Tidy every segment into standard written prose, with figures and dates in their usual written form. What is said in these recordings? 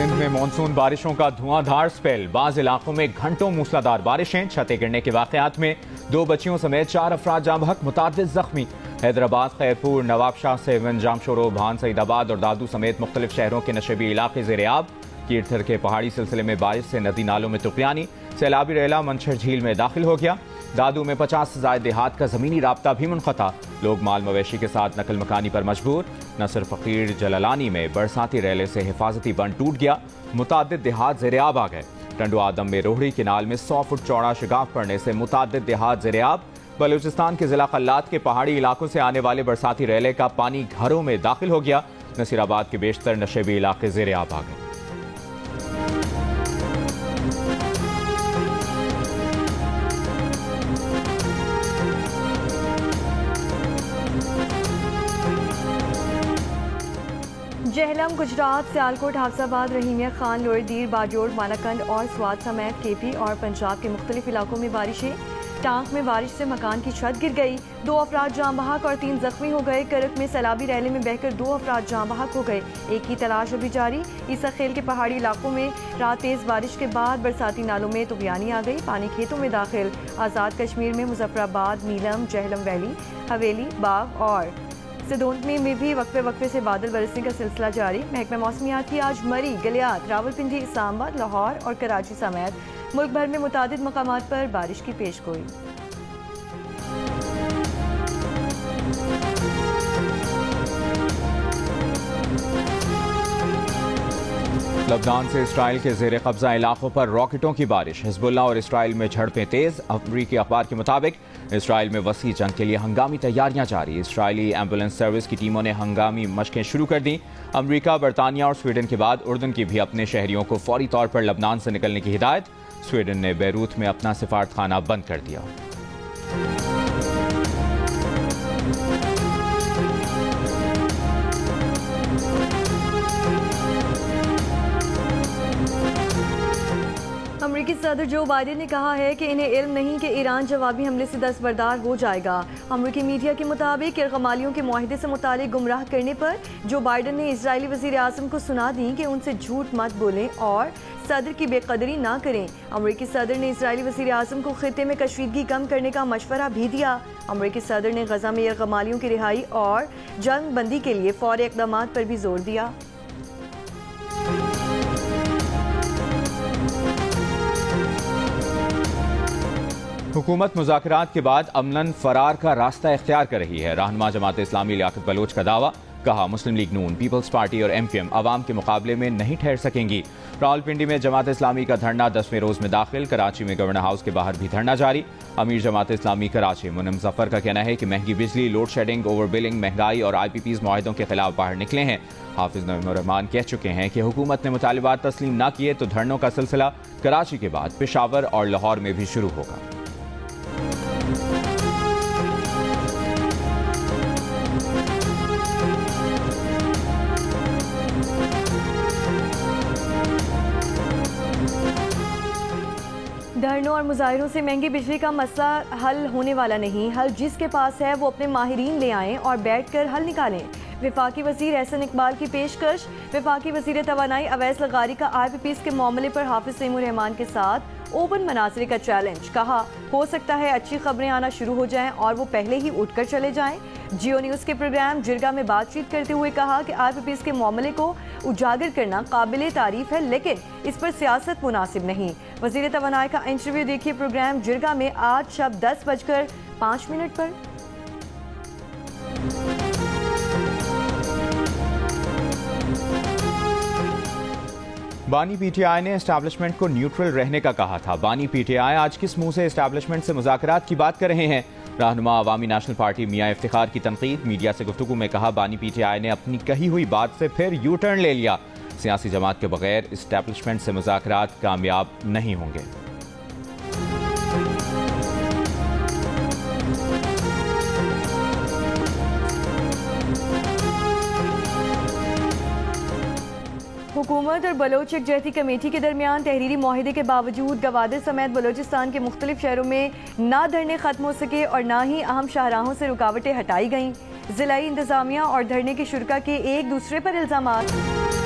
सिंध में मानसून बारिशों का धुआंधार स्पेल, बाज़ इलाकों में घंटों मूसलाधार बारिशें, छतें गिरने के वाकयात में 2 बच्चियों समेत 4 अफराद जाँ बहक, मुतादिद जख्मी। हैदराबाद, खैरपुर, नवाबशाह, सेवन, जामशोरो, भान, सईदाबाद और दादू समेत मुख्तलिफ शहरों के नशेबी इलाके ज़ेर-ए-आब। कीरथर के पहाड़ी सिलसिले में बारिश से नदी नालों में तुफयानी, सैलाबी रेला मंछर झील में दाखिल हो गया। दादू में 50 से ज़ायद देहात का ज़मीनी राब्ता भी मुनक़ता, लोग माल मवेशी के साथ नकल मकानी पर मजबूर। नसर फ़कीर जलालानी में बरसाती रेले से हिफाजती बंद टूट गया, मुतादिद देहात ज़ेर-ए-आब आ गए। टंडो आदम में रोहड़ी किनाल में 100 फुट चौड़ा शिगाफ पड़ने से मुतादिद देहात ज़ेर-ए-आब। बलूचिस्तान के जिला कल्लात के पहाड़ी इलाकों से आने वाले बरसाती रेले का पानी घरों में दाखिल हो गया। नसीराबाद के बेशतर नशेबी इलाके ज़ेर-ए-आब आ गए। जहलम, गुजरात, सियालकोट, हाफसाबाद, रहीमिया खान, लोअर बाजोड़, मालाकंड और स्वात समेत केपी और पंजाब के मुख्तलिफ इलाकों में बारिशें। टांक में बारिश से मकान की छत गिर गई, 2 अफराद जाँ बहक और 3 जख्मी हो गए। करक में सैलाबी रैले में बहकर 2 अफराद जाँ बहक हो गए, एक की तलाश अभी जारी। ईसा खेल के पहाड़ी इलाकों में रात तेज़ बारिश के बाद बरसाती नालों में तुफयानी आ गई, पानी खेतों में दाखिल। आज़ाद कश्मीर में मुजफ्फराबाद, नीलम, जहलम वैली, हवेली, बाग और सिदोंतनी में भी वक्फे से बादल बरसने का सिलसिला जारी। महकमा मौसमियात की आज मरी, गलियात, रावलपिंडी, इस्लामाबाद, लाहौर और कराची समेत मुल्क भर में मुतादिद मकामात पर बारिश की पेशगोई। लबनान से इसराइल के ज़ेर कब्जा इलाकों पर रॉकेटों की बारिश, हिजबुल्लाह और इसराइल में झड़पें तेज। अमरीकी अखबार के मुताबिक इसराइल में वसी जंग के लिए हंगामी तैयारियां जारी। इसराइली एम्बुलेंस सर्विस की टीमों ने हंगामी मशकें शुरू कर दी। अमरीका, बरतानिया और स्वीडन के बाद उर्दन की भी अपने शहरियों को फौरी तौर पर लबनान से निकलने की हिदायत। स्वीडन ने बैरूत में अपना सिफारतखाना बंद कर दिया। अमरीकी सदर जो बाइडेन ने कहा है कि इन्हें इल्म नहीं कि ईरान जवाबी हमले से दस्तबरदार हो जाएगा। अमरीकी मीडिया के मुताबिक यरगमालियों के मुआहदे से मुतालिक गुमराह करने पर जो बाइडेन ने इजरायली वज़ीर आज़म को सुना दी कि उनसे झूठ मत बोलें और सदर की बेकदरी ना करें। अमरीकी सदर ने इजरायली वज़ीर आज़म को खित्ते में कशीदगी कम करने का मशवरा भी दिया। अमरीकी सदर ने गजा में यरगमालियों की रिहाई और जंग बंदी के लिए फौरी इक़दाम पर भी जोर दिया। हुकूमत मुज़ाकरात के बाद अमलन फरार का रास्ता इख्तियार कर रही है। रहनुमा जमात इस्लामी लियाकत बलोच का दावा, कहा मुस्लिम लीग नून, पीपल्स पार्टी और MQM अवाम के मुकाबले में नहीं ठहर सकेंगी। रावलपिंडी में जमात इस्लामी का धरना 10वें रोज में दाखिल। कराची में गवर्नर हाउस के बाहर भी धरना जारी। अमीर जमात इस्लामी कराची मुनम जफर का कहना है कि महंगी बिजली, लोड शेडिंग, ओवर बिलिंग, महंगाई और IPPs मुआहदों के खिलाफ बाहर निकले हैं। हाफिज नईमुर रहमान कह चुके हैं कि हुकूमत ने मुतालिबात तस्लीम न किए तो धरनों का सिलसिला कराची के बाद पेशावर और लाहौर में भी शुरू होगा। धरनों और मुजाहिरों से महंगी बिजली का मसला हल होने वाला नहीं। हल जिसके पास है वो अपने माहिरीन ले आएं और बैठकर हल निकालें। वफाकी वज़ीर एहसन इकबाल की पेशकश। वफाकी वज़ीर तवानाई अवैस लगारी का IPPs के मामले पर हाफिज नईमुर रहमान के साथ ओपन मनासरे का चैलेंज। कहा हो सकता है अच्छी खबरें आना शुरू हो जाएं और वो पहले ही उठकर चले जाएं। जियो न्यूज़ के प्रोग्राम जिरगा में बातचीत करते हुए कहा कि IPPs के मामले को उजागर करना काबिल तारीफ है, लेकिन इस पर सियासत मुनासिब नहीं। वज़ीर तवानाई का इंटरव्यू देखिए प्रोग्राम जिरगा में आज शब 10:05 पर। बानी PTI ने एस्टैब्लिशमेंट को न्यूट्रल रहने का कहा था। बानी PTI आज किस मुंह से एस्टैब्लिशमेंट से मुज़ाकरात की बात कर रहे हैं? रहनुमा अवामी नेशनल पार्टी मियां इफ्तिखार की तनकीद। मीडिया से गुफ्तगू में कहा बानी PTI ने अपनी कही हुई बात से फिर यू टर्न ले लिया। सियासी जमात के बगैर एस्टैब्लिशमेंट से मुज़ाकरात कामयाब नहीं होंगे। हुकूमत और बलोच यकजहती कमेटी के दरमियान तहरीरी मुआहदे के बावजूद गवादर समेत बलोचिस्तान के मुख्तलिफ शहरों में ना धरने खत्म हो सके और ना ही अहम शाहराहों से रुकावटें हटाई गईं। जिलाई इंतजामिया और धरने की शुरा के एक दूसरे पर इल्जामात।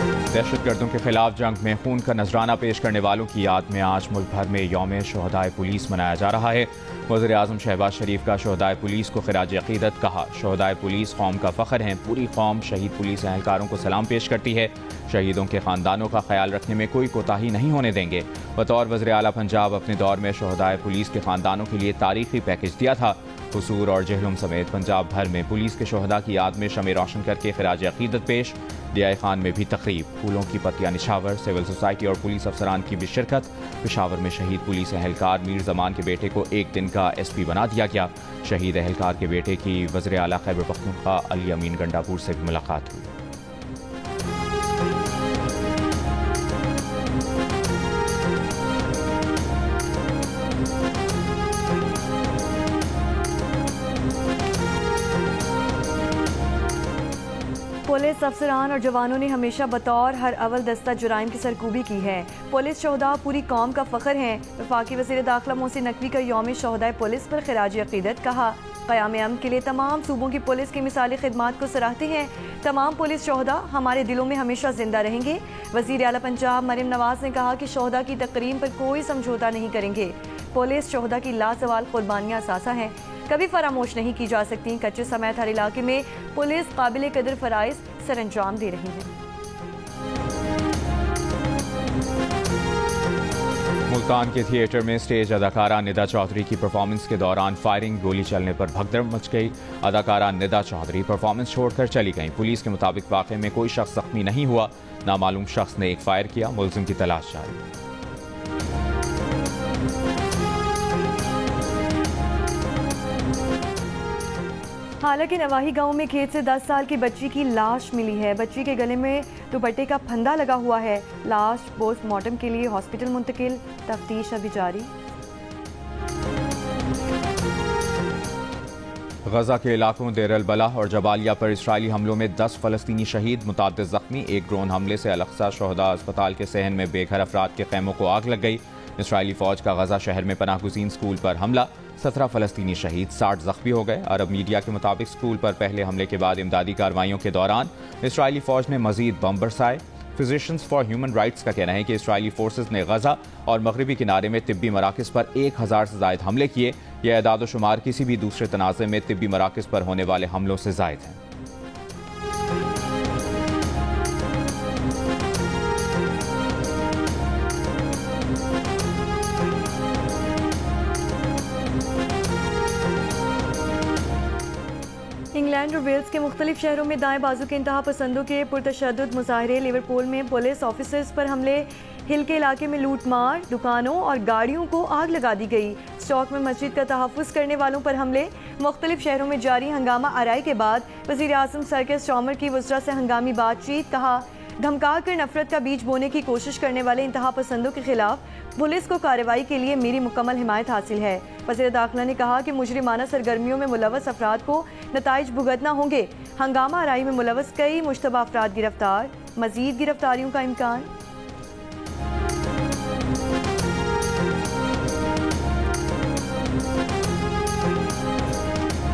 दहशतगर्दों के खिलाफ जंग में खून का नजराना पेश करने वालों की याद में आज मुल्क भर में यौम शोहदाए पुलिस मनाया जा रहा है। वज़ीर आज़म शहबाज शरीफ का शोहदाए पुलिस को खिराज अक़ीदत कहा। शोहदाए पुलिस कौम का फ़ख्र हैं। पूरी कौम शहीद पुलिस एहलकारों को सलाम पेश करती है। शहीदों के ख़ानदानों का ख्याल रखने में कोई कोताही नहीं होने देंगे। बतौर वज़ीर आला पंजाब अपने दौर में शोहदाए पुलिस के ख़ानदानों के लिए तारीखी पैकेज दिया था। हुसूर और जहलुम समेत पंजाब भर में पुलिस के शोहदा की याद में शमे रोशन करके खिराज अक़ीदत पेश। डियाई खान में भी तकरीब, फूलों की पत्तियां निछावर, सिविल सोसाइटी और पुलिस अफसरान की भी शिरकत। पेशावर में शहीद पुलिस एहलकार मीर जमान के बेटे को एक दिन का SP बना दिया गया। शहीद एहलकार के बेटे की वज़ीर आला खैबर पख्तूनख्वा अली अमीन गंडापुर से भी मुलाकात हुई। पुलिस अफसरान और जवानों ने हमेशा बतौर हर अव्वल दस्ता जुराइम की सरकूबी की है। पुलिस शोहदा पूरी कौम का फ़ख्र हैं। वफाकी वज़ीर दाखिला मोहसिन नकवी का यौम शोहदाए पुलिस पर खिराज अक़ीदत कहा। क़याम अमन के लिए तमाम सूबों की पुलिस की मिसाली खिदमात को सराहते हैं। तमाम पुलिस शोहदा हमारे दिलों में हमेशा जिंदा रहेंगे। वज़ीर आला पंजाब मरियम नवाज ने कहा कि शोहदा की तकरीम पर कोई समझौता नहीं करेंगे। पुलिस शोहदा की लासवाल कुर्बानियाँ असासा हैं, कभी फरामोश नहीं की जा सकती। कच्चे समेत हर इलाके में पुलिस काबिल कदर फ़राइज़ सर अंजाम दे रही है। मुल्तान के थिएटर में स्टेज अदाकारा निदा चौधरी की परफॉर्मेंस के दौरान फायरिंग, गोली चलने पर भगदड़ मच गई। अदाकारा निदा चौधरी परफॉर्मेंस छोड़कर चली गईं। पुलिस के मुताबिक वाक़े में कोई शख्स जख्मी नहीं हुआ। नामालूम शख्स ने एक फायर किया। मुलजिम की तलाश जारी। हालांकि नवाही गांव में खेत से 10 साल की बच्ची की लाश मिली है। बच्ची के गले में दुपट्टे का फंदा लगा हुआ है। लाश पोस्टमार्टम के लिए हॉस्पिटल मुंतकिल, तफ्तीश अभी जारी। गजा के इलाकों देर अल बला और जबालिया पर इसराइली हमलों में 10 फ़लस्तीनी शहीद, मुताद्दिद ज़ख्मी। एक ड्रोन हमले से अल-अक़सा शोहदा अस्पताल के सहन में बेघर अफराद के खैमों को आग लग गई। इसराइली फौज का गजा शहर में पनाह गुज़ीन स्कूल पर हमला, 17 फ़लस्तीनी शहीद, 60 ज़ख्मी हो गए। अरब मीडिया के मुताबिक स्कूल पर पहले हमले के बाद इमदादी कार्रवाइयों के दौरान इसराइली फौज ने मजीद बम बरसाए। फिजिशियंस फॉर ह्यूमन राइट्स का कहना है कि इसराइली फोर्सेज ने गजा और मगरबी किनारे में तिब्बी मराकज़ पर 1000 से ज़ायद हमले किए। यह एदाद शुमार किसी भी दूसरे तनाज़े में तिब्बी मराकज़ पर होने वाले हमलों से ज़ायद है। इंग्लैंड और वेल्स के मुख्तलिफ शहरों में दाएं बाजू के इंतहा पसंदों के पुरतशद्दुद मुजाहरे। लिवरपूल में पुलिस ऑफिसर्स पर हमले, हिल के इलाके में लूटमार, दुकानों और गाड़ियों को आग लगा दी गई। स्टॉक में मस्जिद का तहफ़्फ़ुज़ करने वालों पर हमले। मुख्तलिफ शहरों में जारी हंगामा आराई के बाद वज़ीर आज़म सर के स्टॉमर की वज़रा से हंगामी बातचीत। कहा, धमका कर नफरत का बीज बोने की कोशिश करने वाले इंतहा पसंदों के खिलाफ पुलिस को कार्रवाई के लिए मेरी मुकम्मल हिमायत हासिल है। वज़ीर दाखिला ने कहा कि मुजरिमाना सरगर्मियों में मुलव्वस अफराद को नताइज भुगतना होंगे। हंगामा आराई में मुलव्वस कई मुश्तबा अफराद गिरफ्तार, मजीद गिरफ्तारियों का इम्कान।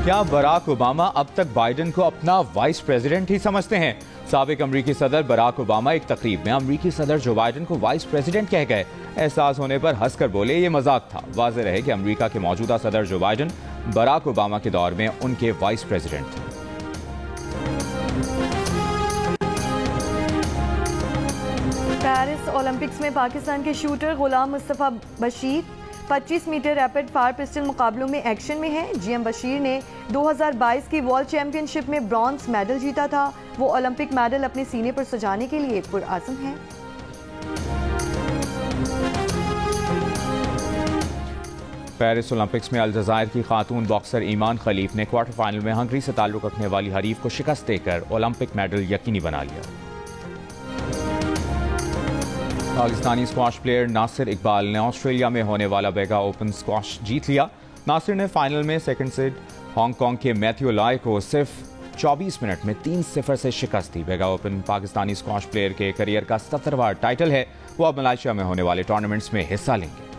क्या बराक ओबामा अब तक बाइडेन को अपना वाइस प्रेसिडेंट ही समझते हैं? साबिक अमरीकी सदर बराक ओबामा एक तकरीब में अमरीकी सदर जो बाइडेन को वाइस प्रेसिडेंट कह गए। एहसास होने पर हंसकर बोले, ये मजाक था। वाज़ेह रहे कि अमरीका के मौजूदा सदर जो बाइडेन बराक ओबामा के दौर में उनके वाइस प्रेसिडेंट थे। पेरिस ओलंपिक्स में पाकिस्तान के shooter Ghulam Mustafa Bashir 25 metre rapid fire pistol मुकाबलों में एक्शन में है। GM बशीर ने 2022 की वर्ल्ड चैंपियनशिप में ब्रॉन्ज मेडल जीता था। वो ओलंपिक मेडल अपने सीने पर सजाने के लिए पुरआज़म हैं। पेरिस ओलंपिक्स में अलजायर की खातून बॉक्सर ईमान खलीफ ने क्वार्टर फाइनल में हंगरी से ताल्लुक रखने वाली हरीफ को शिकस्त देकर ओलंपिक मेडल यकीनी बना लिया। पाकिस्तानी स्क्वाश प्लेयर नासिर इकबाल ने ऑस्ट्रेलिया में होने वाला बेगा ओपन स्क्वाश जीत लिया। नासिर ने फाइनल में सेकंड सेट हांगकांग के मैथ्यू लाई को सिर्फ 24 मिनट में 3-0 से शिकस्त दी। बेगा ओपन पाकिस्तानी स्क्वाश प्लेयर के करियर का 17वां टाइटल है। वो अब मलेशिया में होने वाले टूर्नामेंट्स में हिस्सा लेंगे।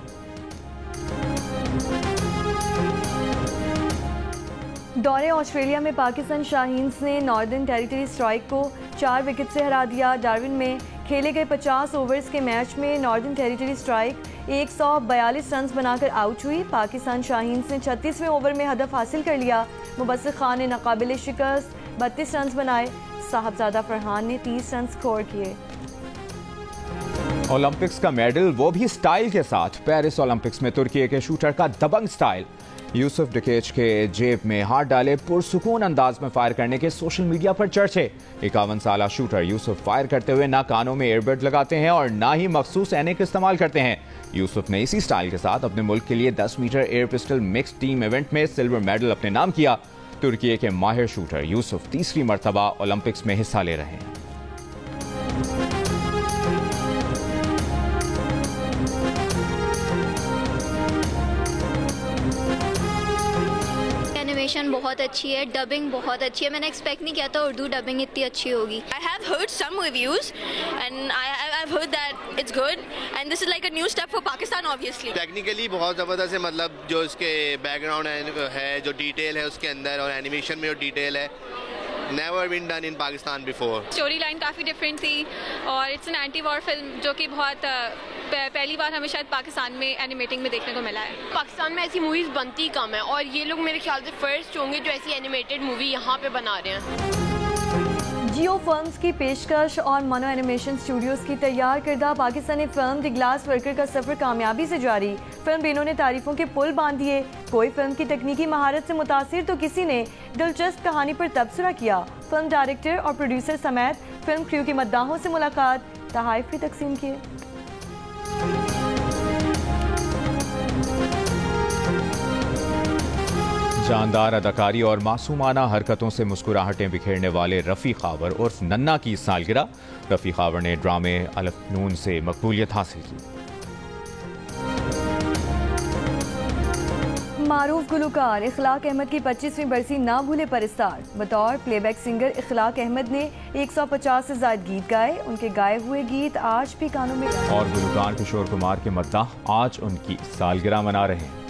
दौरे ऑस्ट्रेलिया में पाकिस्तान शाहीन्स ने नॉर्दर्न टेरिटरी स्ट्राइक को 4 विकेट से हरा दिया। डार्विन में खेले गए 50 ओवर्स के मैच में नॉर्दर्न टेरिटरी स्ट्राइक 142 रन बनाकर आउट हुई। पाकिस्तान शाहीन्स ने 36वें ओवर में हदफ हासिल कर लिया। मुबस्सिर खान ने नाकाबिले शिकस्त 32 रन बनाए। साहबजादा फरहान ने 30 रन स्कोर किए। ओलंपिक्स का मेडल वो भी स्टाइल के साथ। पेरिस ओलंपिक्स में तुर्की के शूटर का दबंग स्टाइल। यूसुफ डिकेच के जेब में हाथ डाले पुरसुकून अंदाज में फायर करने के सोशल मीडिया पर चर्चे। 51 साला शूटर यूसुफ फायर करते हुए ना कानों में एयरबड लगाते हैं और ना ही मखसूस ऐनक इस्तेमाल करते हैं। यूसुफ ने इसी स्टाइल के साथ अपने मुल्क के लिए 10 metre air pistol mix team event में सिल्वर मेडल अपने नाम किया। तुर्की के माहिर शूटर यूसुफ तीसरी मरतबा ओलंपिक्स में हिस्सा ले रहे हैं। एनिमेशन बहुत अच्छी है, डबिंग बहुत अच्छी है। मैंने एक्सपेक्ट नहीं किया था उर्दू डबिंग इतनी अच्छी होगी। I have heard some reviews and I've heard that it's good and this is like a new step for Pakistan obviously. Technically बहुत ज़बरदस्त है, मतलब जो इसके बैकग्राउंड है, जो डिटेल है उसके अंदर और एनिमेशन में जो डिटेल है, never been done in Pakistan before. Story line काफ़ी डिफरेंट थी और it's an anti war film जो कि बहुत पहली बार हमें शायद पाकिस्तान में एनिमेटिंग में देखने को मिला है। पाकिस्तान में ऐसी मूवीज़ बनती कम है और ये लोग मेरे ख्याल से फर्स्ट होंगे जो ऐसी एनिमेटेड मूवी यहाँ पे बना रहे हैं। जियो फिल्म्स की पेशकश और मनो एनिमेशन स्टूडियोज की तैयार करदा Pakistani film the glass worker का सफर कामयाबी से जारी। फिल्म बेनों ने तारीफों के पुल बांध दिए। कोई फिल्म की तकनीकी महारत से मुतासिर तो किसी ने दिलचस्प कहानी पर तबसरा किया। फिल्म डायरेक्टर और प्रोड्यूसर समेत फिल्म क्रू की मद्दाहों से मुलाकात, तहाइफ भी तकसीम किए। जानदार अदाकारी और मासूमाना हरकतों से मुस्कुराहटें बिखेरने वाले रफ़ी खावर उर्फ नन्ना की सालगिरह। रफ़ी खावर ने ड्रामे अलफनून से मकबूलियत हासिल की। मारूफ गुलकार इखलाक अहमद की 25वीं बरसी ना भूले परिस्तार। बतौर प्लेबैक सिंगर इखलाक अहमद ने 150 से ज्यादा गीत गाए। उनके गाए हुए गीत आज भी कानों में। और गुलकार किशोर कुमार के मद्दाह आज उनकी सालगिरह मना रहे हैं।